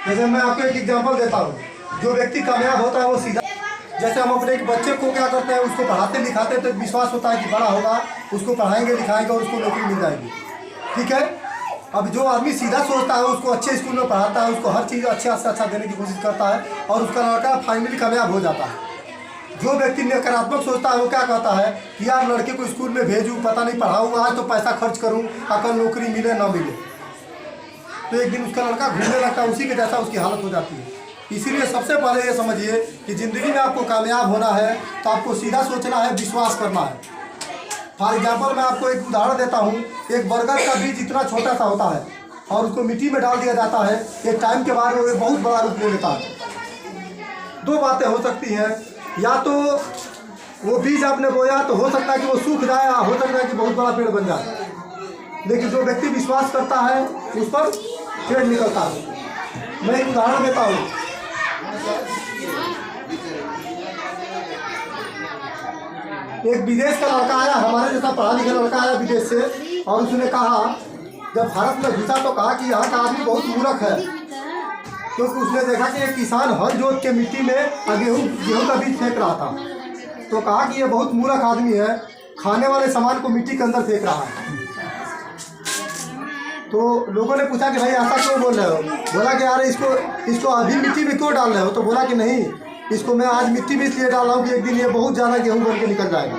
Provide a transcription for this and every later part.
जैसे मैं आपको एक एग्जांपल देता हूँ, जो व्यक्ति कामयाब होता है वो सीधा, जैसे हम अपने एक बच्चे को क्या करते हैं, उसको पढ़ाते लिखाते तो विश्वास होता है कि बड़ा होगा, उसको पढ़ाएंगे लिखाएंगे और उसको नौकरी मिल जाएगी। ठीक है। अब जो आदमी सीधा सोचता है, उसको अच्छे स्कूल में पढ़ाता है, उसको हर चीज़ अच्छे से अच्छा देने की कोशिश करता है और उसका लड़का फाइनली कामयाब हो जाता है। जो व्यक्ति नकारात्मक सोचता है वो क्या कहता है कि यार लड़के को स्कूल में भेजूँ, पता नहीं पढ़ाऊँ, आज तो पैसा खर्च करूँ, अगर नौकरी मिले ना मिले, तो एक दिन उसका लड़का घूमने लगता है, उसी के जैसा उसकी हालत हो जाती है। इसीलिए सबसे पहले ये समझिए कि ज़िंदगी में आपको कामयाब होना है तो आपको सीधा सोचना है, विश्वास करना है। फॉर एग्जाम्पल मैं आपको एक उदाहरण देता हूँ। एक बरगद का बीज इतना छोटा सा होता है और उसको मिट्टी में डाल दिया जाता है, एक टाइम के बाद वो बहुत बड़ा रूप ले लेता है। दो बातें हो सकती हैं, या तो वो बीज आपने बोया तो हो सकता है कि वो सूख जाए, हो सकता है कि बहुत बड़ा पेड़ बन जाए, लेकिन जो व्यक्ति विश्वास करता है उस पर पेड़ निकलता है। मैं एक उदाहरण देता हूँ। एक विदेश का लड़का आया, हमारे जैसा पढ़ा लिखा लड़का आया विदेश से, और उसने कहा, जब भारत में घुसा तो कहा कि यहाँ का आदमी बहुत मूर्ख है, क्योंकि उसने देखा कि एक किसान हल जोत के मिट्टी में गेहूँ का बीज फेंक रहा था। तो कहा कि ये बहुत मूर्ख आदमी है, खाने वाले सामान को मिट्टी के अंदर फेंक रहा है। तो लोगों ने पूछा कि भाई ऐसा क्यों बोल रहे हो? बोला कि यार इसको अभी मिट्टी में क्यों डाल रहे हो? तो बोला कि नहीं, इसको मैं आज मिट्टी में इसलिए डाल रहा हूँ कि एक दिन ये बहुत ज़्यादा गेहूँ बन के निकल जाएगा।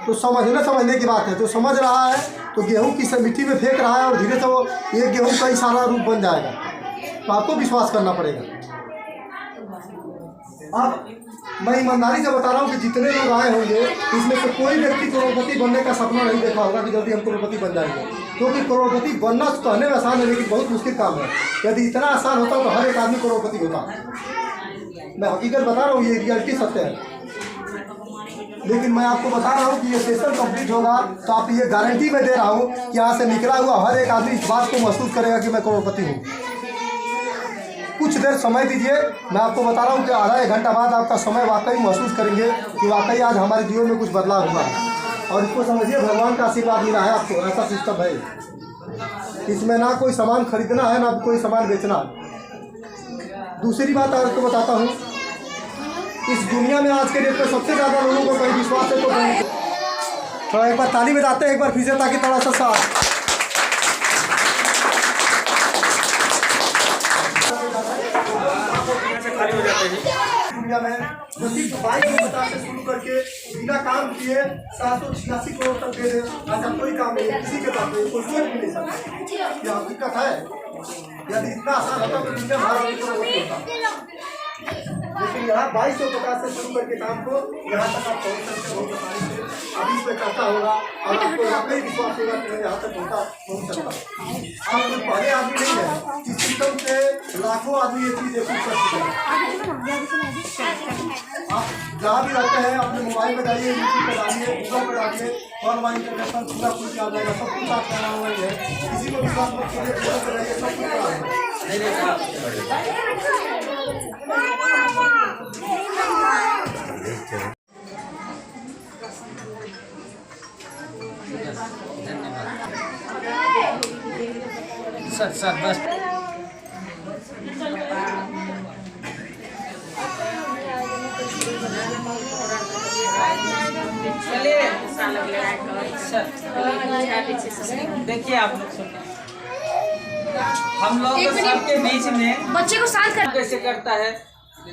तो समझने की बात है। तो समझ रहा है तो गेहूँ की मिट्टी में फेंक रहा है और धीरे से वो एक गेहूँ का ही सारा रूप बन जाएगा। तो आपको विश्वास करना पड़ेगा। अब मैं ईमानदारी से बता रहा हूँ कि जितने लोग आए होंगे इसमें से कोई व्यक्ति करोड़पति बनने का सपना नहीं देखा होगा कि जल्दी हम करोड़पति बन जाएंगे, क्योंकि करोड़पति बनना कहने में आसान है लेकिन बहुत मुश्किल काम है। यदि इतना आसान होता तो हर एक आदमी करोड़पति होता। मैं हकीकत बता रहा हूँ, ये रियलिटी सत्य है। लेकिन मैं आपको बता रहा हूँ कि ये सेशन कंप्लीट होगा तो आप ये गारंटी मैं दे रहा हूँ कि यहाँ से निकला हुआ हर एक आदमी इस बात को महसूस करेगा कि मैं करोड़पति हूँ। कुछ देर समय दीजिए, मैं आपको बता रहा हूँ कि आधा एक घंटा बाद आपका समय वाकई महसूस करेंगे कि वाकई आज हमारे जीवन में कुछ बदलाव हुआ है। और इसको समझिए भगवान का आशीर्वाद मिला है आपको, ऐसा सिस्टम है। इसमें ना कोई सामान खरीदना है ना कोई सामान बेचना है। दूसरी बात आपको बताता हूँ, इस दुनिया में आज के डेट में सबसे ज़्यादा लोगों को कहीं विश्वास है तो थोड़ा एक बार ताली बजाते हैं एक बार फिर से, ताकि थोड़ा सा साथ दुनिया में जो सिर्फ 2250 से शुरू करके बिना काम किए 786 करोड़ तक दे दे, ऐसा कोई काम नहीं, किसी के पास नहीं, कोई सोच भी नहीं सकता। क्या हकीकत है? यदि इतना आसान होता तो दुनिया भारत होता, लेकिन यहाँ 2250 से शुरू करके काम को यहाँ तक आप पहुँच सकते हो। अभी इसमें करता होगा और आपको वाकई विश्वास होगा कि मैं यहाँ तक पहुँच सकता। आप कोई पहले आदमी नहीं है, इस सिस्टम से लाखों आदमी ये चीज़ अचीव कर चुके हैं। आप जहाँ भी रहते हैं अपने मोबाइल में डालिए, यूट्यूब पर डालिए, गूगल पर डालिए, ऑनलाइन इंटरनेशनल पूरा कुछ आ जाएगा, सब कुछ आप करना हुआ है। किसी को विश्वास मत करिए, गूगल पर डालिए, सब कुछ सर बस देखिए आप लोग सुनिए, हम लोग सबके बीच में बच्चे को शांत कर कैसे करता है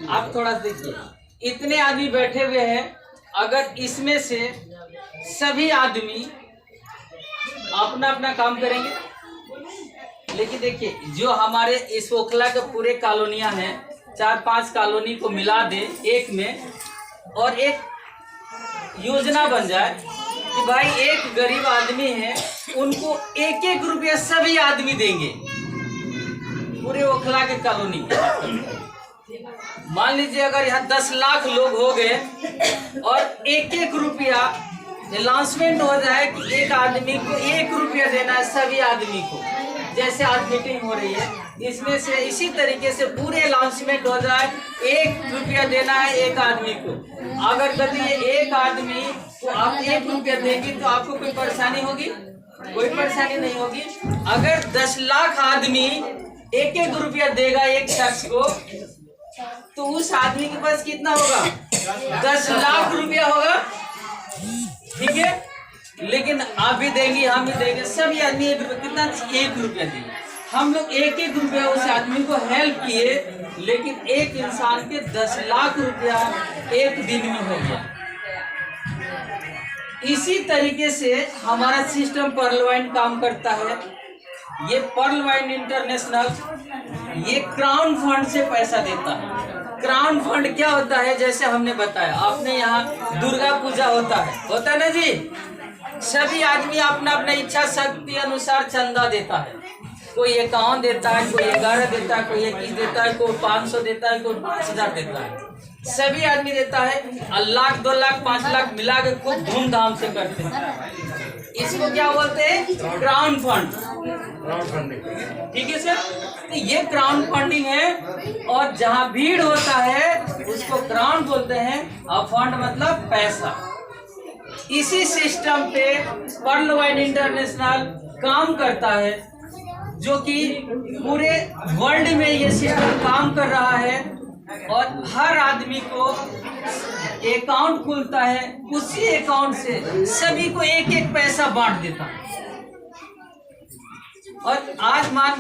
आप थोड़ा देखिए। इतने आदमी बैठे हुए हैं, अगर इसमें से सभी आदमी अपना अपना काम करेंगे, लेकिन देखिए जो हमारे इस ओखला के पूरे कॉलोनियां हैं, 4-5 कॉलोनी को मिला दे एक में और एक योजना बन जाए कि भाई एक गरीब आदमी है उनको 1-1 रुपया सभी आदमी देंगे पूरे ओखला के कॉलोनी। मान लीजिए अगर यहाँ 10 लाख लोग हो गए और 1-1 रुपया अनाउंसमेंट हो जाए कि एक आदमी को 1 रुपया देना है सभी आदमी को, जैसे आज मीटिंग हो रही है इसमें से इसी तरीके से पूरे अनाउंसमेंट हो जाए 1 रुपया देना है एक आदमी को। अगर यदि एक आदमी को आप 1 रुपया देंगे तो आपको कोई परेशानी होगी? कोई परेशानी नहीं होगी। अगर 10 लाख आदमी 1-1 रुपया देगा एक शख्स को, तो उस आदमी के पास कितना होगा? 10 लाख रुपया होगा। ठीक है, लेकिन आप भी देंगे, हम भी देंगे, सभी आदमी कितना 1 रुपया देंगे। हम लोग 1-1 रुपया उस आदमी को हेल्प किए, लेकिन एक इंसान के 10 लाख रुपया एक दिन में हो गया। इसी तरीके से हमारा सिस्टम पर्ल वाइन काम करता है। ये पर्ल वाइन इंटरनेशनल ये क्राउन फंड से पैसा देता है। क्राउन फंड क्या होता है? जैसे हमने बताया, आपने यहाँ दुर्गा पूजा होता है ना जी। सभी आदमी अपना अपना इच्छा शक्ति अनुसार चंदा देता है। कोई 51 देता है, कोई 11 देता है, कोई 21 देता है, कोई 500 देता है, कोई 5000 देता है। सभी आदमी देता है। 1 लाख 2 लाख 5 लाख मिला के खूब धूमधाम से करते हैं। इसको क्या बोलते हैं? Crown fund. ठीक है सर, तो ये क्राउन फंडिंग है। और जहाँ भीड़ होता है उसको क्राउन बोलते हैं, और फंड मतलब पैसा। इसी सिस्टम पे पर्ल वाइन इंटरनेशनल काम करता है, जो कि पूरे वर्ल्ड में ये सिस्टम काम कर रहा है। और हर आदमी को अकाउंट खुलता है, उसी अकाउंट से सभी को 1-1 पैसा बांट देता है। और आज मान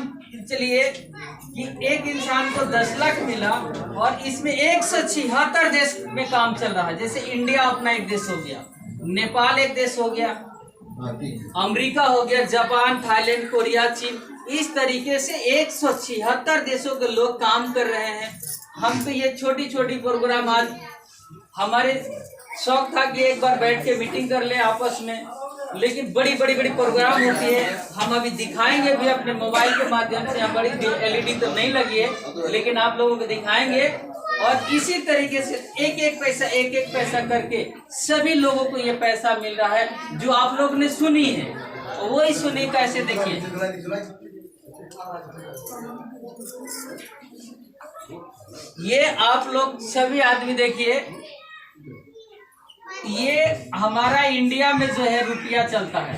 चलिए कि एक इंसान को 10 लाख मिला, और इसमें 176 देश में काम चल रहा है। जैसे इंडिया अपना एक देश हो गया, नेपाल एक देश हो गया, अमेरिका हो गया, जापान, थाईलैंड, कोरिया, चीन, इस तरीके से 176 देशों के लोग काम कर रहे हैं। हम तो ये छोटी छोटी प्रोग्राम, आज हमारे शौक था कि एक बार बैठ के मीटिंग कर ले आपस में, लेकिन बड़ी प्रोग्राम होती है। हम अभी दिखाएंगे भी अपने मोबाइल के माध्यम से। यहाँ बड़ी LED तो नहीं लगी है, लेकिन आप लोगों को दिखाएंगे। और इसी तरीके से 1-1 पैसा करके सभी लोगों को ये पैसा मिल रहा है। जो आप लोग ने सुनी है वही सुनी, कैसे देखिए। ये आप लोग सभी आदमी देखिए, ये हमारा इंडिया में जो है रुपया चलता है,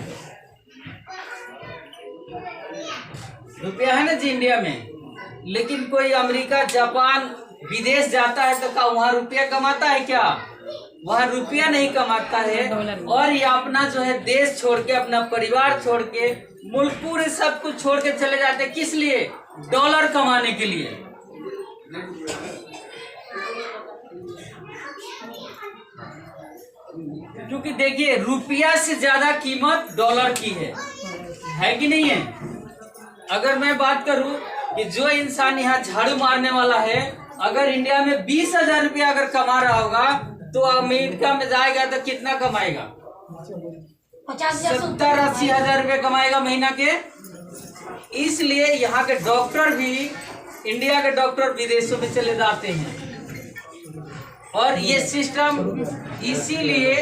रुपया है ना जी इंडिया में। लेकिन कोई अमेरिका, जापान, विदेश जाता है तो क्या वहाँ रुपया कमाता है? क्या वहाँ रुपया नहीं कमाता है। और ये अपना जो है देश छोड़ के, अपना परिवार छोड़ के, मुल्क पूरे सब कुछ छोड़ के चले जाते हैं। किस लिए? डॉलर कमाने के लिए। क्योंकि देखिए रुपया से ज्यादा कीमत डॉलर की है कि नहीं है? अगर मैं बात करूं कि जो इंसान यहाँ झाड़ू मारने वाला है, अगर इंडिया में 20,000 रुपया अगर कमा रहा होगा, तो अमेरिका में जाएगा तो कितना कमाएगा? 70-80 हजार रुपये कमाएगा महीना के। इसलिए यहाँ के डॉक्टर भी, इंडिया के डॉक्टर विदेशों में चले जाते हैं। और ये सिस्टम इसीलिए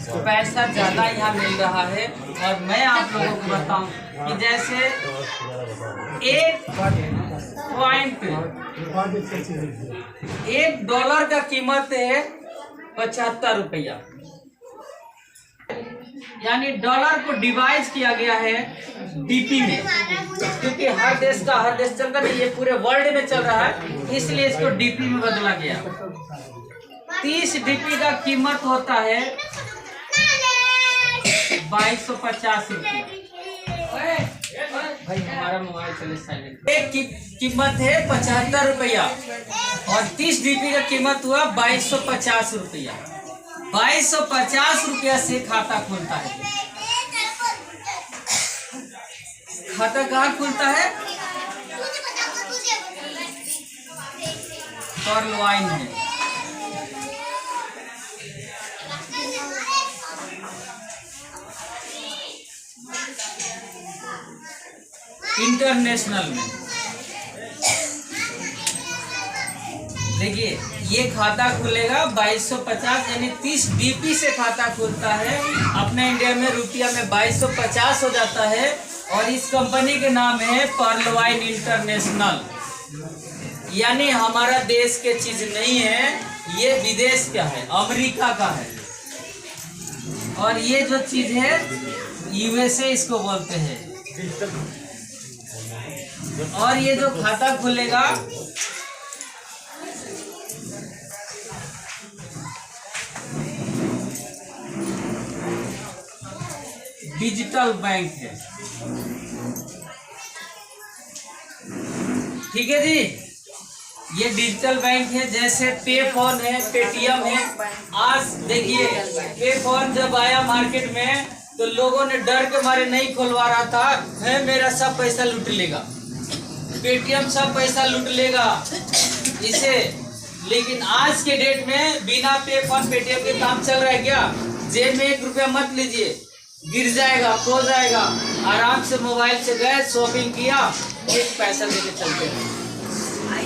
पैसा ज्यादा यहाँ मिल रहा है। और मैं आप लोगों को बताऊं कि जैसे $1 का कीमत है 75 रुपया। यानी डॉलर को डिवाइड किया गया है DP में, क्योंकि हर देश चलता नहीं, ये पूरे वर्ल्ड में चल रहा है, इसलिए इसको DP में बदला गया। 30 DP का कीमत होता है 2250 रुपया। भाई हमारा मोबाइल चले साइलेंट। एक की कीमत है 75 रुपया, और 30 DP का कीमत हुआ 2250 रुपया। 2250 रुपया से खाता खुलता है। खाता कहाँ खुलता है? पर्ल वाइन है। इंटरनेशनल में देखिए ये खाता खुलेगा 2250, यानी 30 DP से खाता खुलता है। अपने इंडिया में रुपया में 2250 हो जाता है। और इस कंपनी के नाम है पर्ल वाइन इंटरनेशनल। यानी हमारा देश के चीज नहीं है, ये विदेश का है, अमेरिका का है। और ये जो चीज है USA इसको बोलते हैं। और ये जो खाता खुलेगा डिजिटल बैंक है, ठीक है जी। ये डिजिटल बैंक है, जैसे पे फोन है, पेटीएम है। आज देखिए पे फोन जब आया मार्केट में तो लोगों ने डर के मारे नहीं खुलवा रहा था, है मेरा सब पैसा लूट लेगा, पेटीएम सब पैसा लूट लेगा इसे। लेकिन आज के डेट में बिना पे फोन पेटीएम के काम चल रहा है क्या? जेब में 1 रुपया मत लीजिए, गिर जाएगा, खो जाएगा। आराम से मोबाइल से गए, शॉपिंग किया, एक पैसा देके चलते हैं।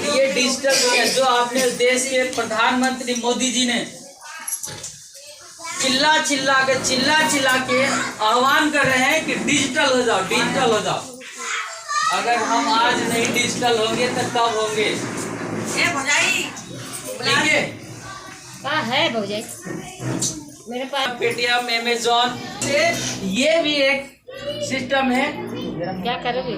ये डिजिटल है जो आपने देश के प्रधानमंत्री मोदी जी ने चिल्ला चिल्ला के आह्वान कर रहे हैं कि डिजिटल हो जाओ, डिजिटल हो जाओ। अगर हम आज नहीं डिजिटल होंगे तो कब होंगे? देखिए है भौजाई मेरे पास पेटीएम, अमेजोन से ये भी एक सिस्टम है। क्या करोगे?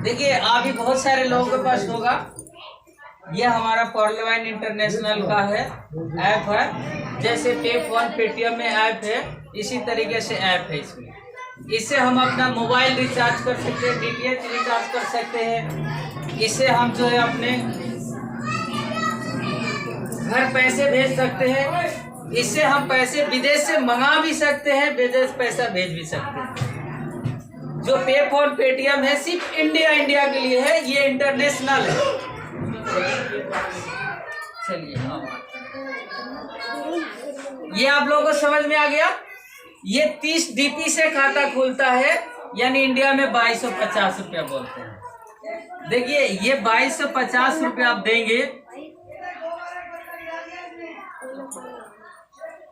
देखिए अभी बहुत सारे लोगों के पास होगा, ये हमारा पर्लवाइन इंटरनेशनल का है, ऐप है। जैसे पे फोन पेटीएम में ऐप है, इसी तरीके से ऐप है इसमें। इससे हम अपना मोबाइल रिचार्ज कर सकते हैं, डीटीएच रिचार्ज कर सकते हैं। इससे हम जो है अपने घर पैसे भेज सकते हैं। इससे हम पैसे विदेश से मंगा भी सकते हैं, विदेश पैसा भेज भी सकते हैं। जो पे फोन पेटीएम है सिर्फ इंडिया के लिए है, ये इंटरनेशनल है। चलिए ये आप लोगों को समझ में आ गया। ये 30 DP से खाता खुलता है, यानी इंडिया में 2250 रुपया बोलते हैं। देखिए ये 2250 रुपया आप देंगे,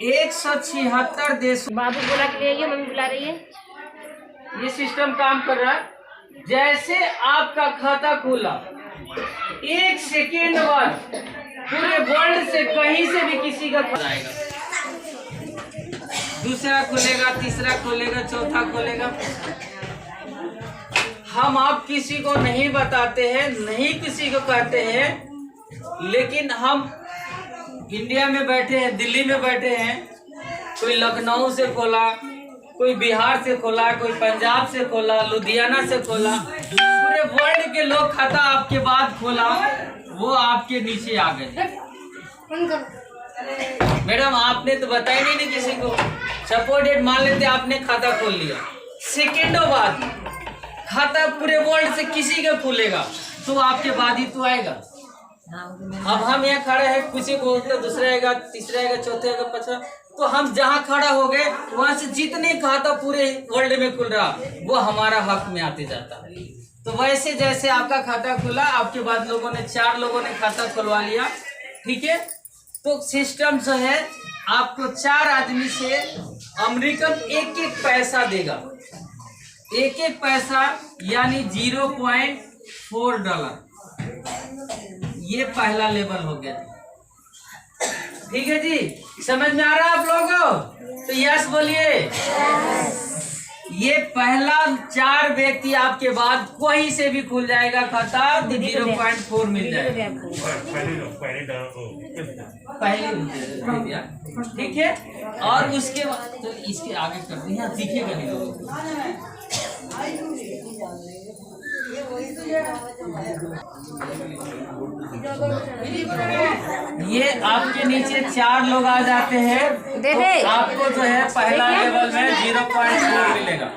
176 देश। बाबू बोला के लिए मम्मी बुला रही है। ये सिस्टम काम कर रहा है। जैसे आपका खाता खुला, 1 सेकेंड बाद पूरे वर्ल्ड से कहीं से भी किसी का आएगा, दूसरा खुलेगा, तीसरा खुलेगा, चौथा खुलेगा। हम आप किसी को नहीं बताते हैं, नहीं किसी को कहते हैं, लेकिन हम इंडिया में बैठे हैं, दिल्ली में बैठे हैं, कोई लखनऊ से खोला, कोई बिहार से खोला, कोई पंजाब से खोला, लुधियाना से खोला, पूरे वर्ल्ड के लोग खाता आपके बाद खोला, वो आपके नीचे आ गए। मैडम आपने तो बताया नहीं किसी को। सपोर्टेड मान लेते आपने खाता खोल लिया, सेकेंडों बाद खाता पूरे वर्ल्ड से किसी का खुलेगा तो आपके बाद ही तो आएगा। अब हम यहाँ खड़े हैं, किसी को बोलते दूसरा आएगा, तीसरा आएगा, चौथा आएगा, पांचवा, तो हम जहाँ खड़ा हो गए वहां से जितने खाता पूरे वर्ल्ड में खुल रहा वो हमारा हक में आते जाता है। तो वैसे जैसे आपका खाता खुला, आपके बाद लोगों ने 4 लोगों ने खाता खुलवा लिया, ठीक है। तो सिस्टम जो है आपको 4 आदमी से अमेरिकन 1-1 पैसा देगा, 1-1 पैसा यानी $0.4। ये पहला लेवल हो गया, ठीक है जी। समझ में आ रहा है आप लोगों को? तो यस बोलिए। ये पहला 4 व्यक्ति आपके बाद कोई से भी खुल जाएगा खाता, तो 0.4 मिल जाएगा। पहले ठीक है। और उसके बाद तो इसके आगे कर दिया, दिखेगा नहीं लोगों को। ये आपके नीचे 4 लोग आ जाते हैं, तो आपको जो है पहला लेवल में 0.4 मिलेगा।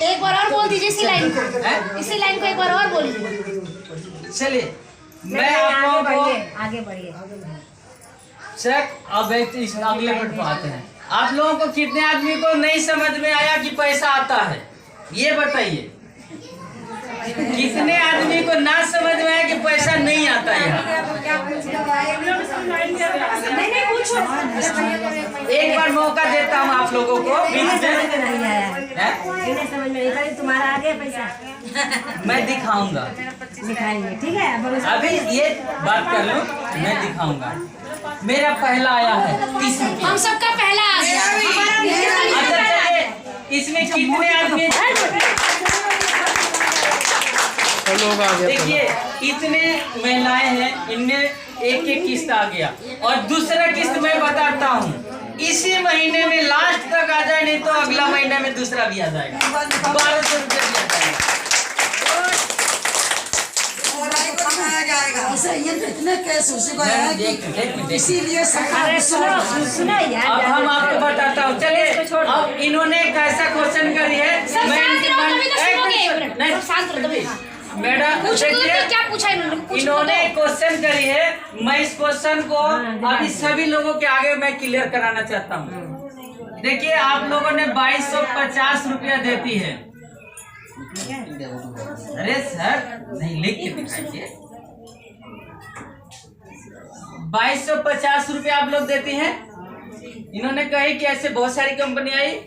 एक बार और बोल दीजिए इसी लाइन को, इसी लाइन को एक बार और बोल दीजिए। चलिए मैं आप लोगों को आगे बढ़िए चेक। अब इस अगले पट पर आते हैं। आप लोगों को कितने आदमी को नहीं समझ में आया कि पैसा आता है, ये बताइए। कितने आदमी को ना समझ में आया कि पैसा नहीं आता है? नहीं एक बार मौका देता हूँ आप लोगों को बीच में। समझ में नहीं तुम्हारा आ गया पैसा मैं दिखाऊंगा, दिखाएंगे, ठीक है। अभी ये बात कर लो, मैं दिखाऊंगा। मेरा पहला आया है 30 रुपया। हम सबका पहला आ गया। अच्छा चलिए, इसमें कितने आदमी, देखिए इतने महिलाएं हैं, इनमें एक एक किस्त आ गया। और दूसरा किस्त मैं बताता हूँ, इसी महीने में लास्ट तक आ जाए, नहीं तो अगला महीना में दूसरा भी आ जाएगा। 1200 रुपया भी आ जाएगा। इसीलिए अरे सुनो यार, अब हम आपको बताता हूँ, चलिए। अब इन्होंने एक ऐसा क्वेश्चन करी है, मैडम देखिए क्या पूछा इन्होंने क्वेश्चन करी है। मैं इस क्वेश्चन को अभी सभी लोगों के आगे मैं क्लियर कराना चाहता हूँ। देखिए आप लोगों ने 2250 रुपया देती है। अरे सर नहीं, लिख के दिखाइए। 2250 रुपया आप लोग देती हैं। इन्होंने कही कि ऐसे बहुत सारी कंपनी आई।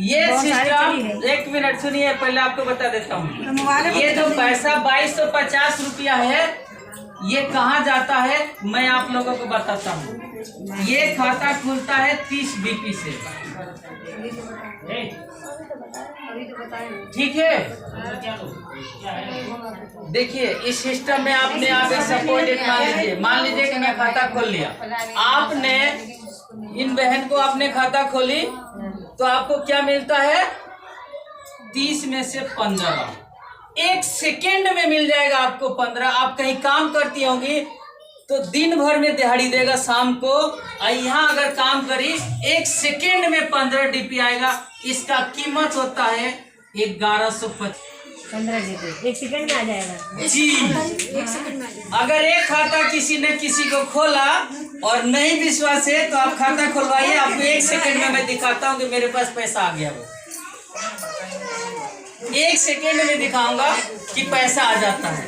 ये सिस्टम, एक मिनट सुनिए, पहले आपको बता देता हूँ। ये जो पैसा 2250 रुपया है, ये कहाँ जाता है मैं आप लोगों को बताता हूँ। ये खाता खुलता है 30 BP से, ठीक है। देखिए इस सिस्टम में आपने आप एक सपोर्टेड मान लीजिए कि मैं खाता खोल लिया, आपने इन बहन को आपने खाता खोली, तो आपको क्या मिलता है? 30 में से 15, एक सेकेंड में मिल जाएगा आपको 15। आप कहीं काम करती होंगी तो दिन भर में दिहाड़ी देगा शाम को, यहाँ अगर काम करी 1 सेकेंड में 15 DP आएगा। इसका कीमत होता है 1150। 15 DP 1 सेकंड में आ जाएगा जी। अगर एक खाता किसी ने किसी को खोला और नहीं विश्वास है तो आप खाता खुलवाइए, आपको 1 सेकंड में मैं दिखाता हूँ कि मेरे पास पैसा आ गया। वो 1 सेकंड में दिखाऊंगा कि पैसा आ जाता है।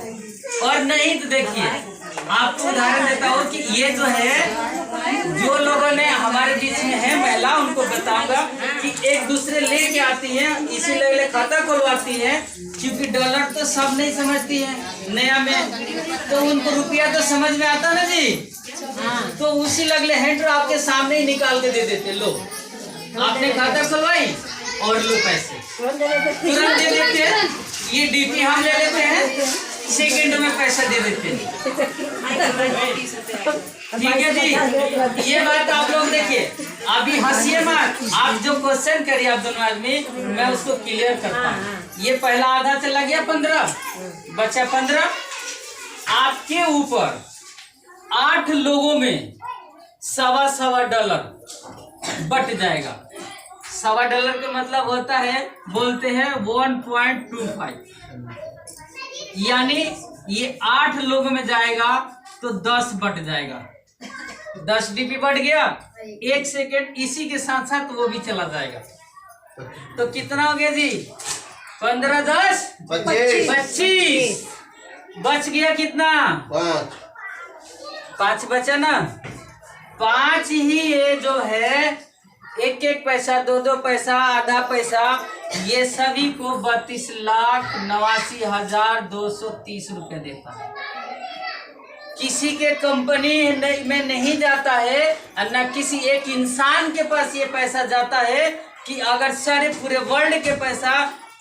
और नहीं तो देखिए आपको उदाहरण देता हूँ कि ये जो है, जो लोगों ने हमारे बीच में है महिला, उनको बताऊंगा कि एक दूसरे लेके आती हैं, इसीलिए खाता खुलवाती हैं, क्योंकि डॉलर तो सब नहीं समझती है नया में, तो उनको रुपया तो समझ में आता ना जी। तो उसी लगले हैंडर आपके सामने ही निकाल के दे देते। लो आपने खाता खुलवाई और लो पैसे तुरंत दे देते हैं। ये DP हम ले लेते हैं, सेकंड में पैसा दे देते हैं, ठीक है जी। ये बात आप लोग देखिए, अभी हंसिए मत। आप जो क्वेश्चन करिए आप दोनों आदमी, मैं उसको क्लियर करता हूँ। ये पहला आधा चला गया 15, बचा 15। आपके ऊपर 8 लोगों में $1.25 बट जाएगा। $1.25 का मतलब होता है, बोलते हैं 1.25, यानी ये 8 लोगों में जाएगा तो 10 बट जाएगा। 10 DP बढ़ गया, 1 सेकेंड इसी के साथ साथ वो भी चला जाएगा। तो कितना हो गया जी? 15 10 25। बच गया कितना? 5 बचा ना। 5 ही ये जो है, 1 पैसा, 2 पैसा, आधा पैसा, ये सभी को 32,89,230 रुपया देता है। किसी के कंपनी में नहीं जाता है, और न किसी एक इंसान के पास ये पैसा जाता है कि अगर सारे पूरे वर्ल्ड के पैसा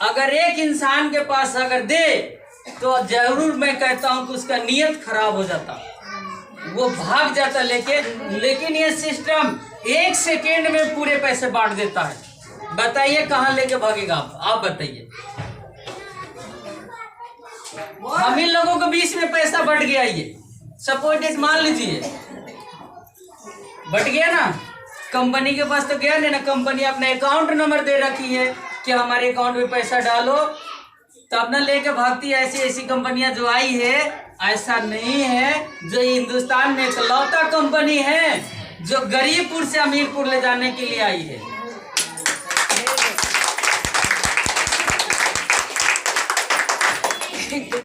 अगर एक इंसान के पास अगर दे तो जरूर मैं कहता हूं कि उसका नियत खराब हो जाता, वो भाग जाता। लेकिन ये सिस्टम 1 सेकेंड में पूरे पैसे बांट देता है। बताइए कहाँ लेके भागेगा आप बताइए। हम इन लोगों को बीच में पैसा बढ़ गया, ये सपोर्टेड मान लीजिए बढ़ गया ना। कंपनी के पास तो गया नहीं ना, कंपनी अपने अकाउंट नंबर दे रखी है कि हमारे अकाउंट में पैसा डालो, तब ना लेके भागती है। ऐसी ऐसी कंपनियां जो आई है, ऐसा नहीं है। जो हिंदुस्तान में इकलौता कंपनी है जो गरीबपुर से अमीरपुर ले जाने के लिए आई है।